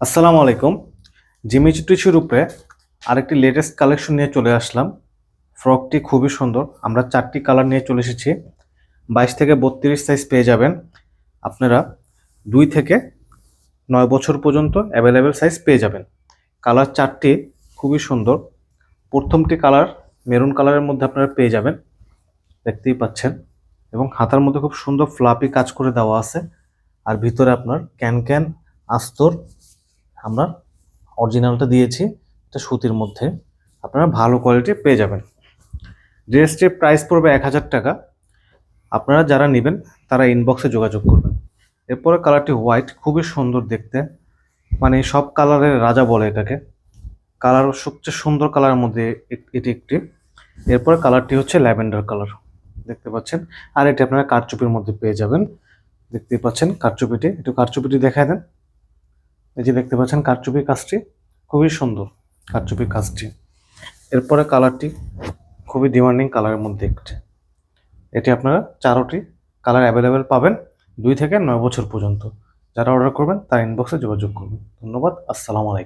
আসসালামু আলাইকুম। জিমি টিস্যুর উপরে আরেকটি লেটেস্ট কালেকশন নিয়ে চলে আসলাম। ফ্রকটি খুবই সুন্দর। আমরা 4টি কালার নিয়ে চলে এসেছি। 22 থেকে 32 সাইজ পেয়ে যাবেন। আপনারা 2 থেকে 9 বছর পর্যন্ত অ্যাভেলেবেল সাইজ পেয়ে যাবেন। কালার 4টি খুবই সুন্দর। প্রথমটি কালার মেরুন কালারের মধ্যে আপনারা পেয়ে যাবেন, দেখতেই পাচ্ছেন, এবং হাতার মধ্যে খুব সুন্দর ফ্লাপি কাজ করে দেওয়া আছে। আর ভিতরে আপনার ক্যান ক্যান আস্তর আমরা অরিজিনালটা দিয়েছি, এটা সুতির মধ্যে। আপনারা ভালো কোয়ালিটি পেয়ে যাবেন। ড্রেসটির প্রাইস পড়বে 1000 টাকা। আপনারা যারা নেবেন তারা ইনবক্সে যোগাযোগ করবেন। এরপরে কালারটি হোয়াইট, খুবই সুন্দর দেখতে, মানে সব কালারের রাজা বলে এটাকে। কালার সবচেয়ে সুন্দর কালারের মধ্যে এটি একটি। এরপরে কালারটি হচ্ছে ল্যাভেন্ডার কালার, দেখতে পাচ্ছেন। আর এটি আপনারা কারচুপির মধ্যে পেয়ে যাবেন, দেখতেই পাচ্ছেন কারচুপিটি। একটু কারচুপিটি দেখায় দেন। এই যে দেখতে পাচ্ছেন কারচুপির কাজটি খুবই সুন্দর, কারচুপির কাজটি। এরপরে কালারটি খুবই ডিমান্ডিং কালারের মধ্যে একটি। এটি আপনারা 4টি কালার অ্যাভেলেবেল পাবেন 2 থেকে 9 বছর পর্যন্ত। যারা অর্ডার করবেন তারা ইনবক্সে যোগাযোগ করবেন। ধন্যবাদ। আসসালামু আলাইকুম।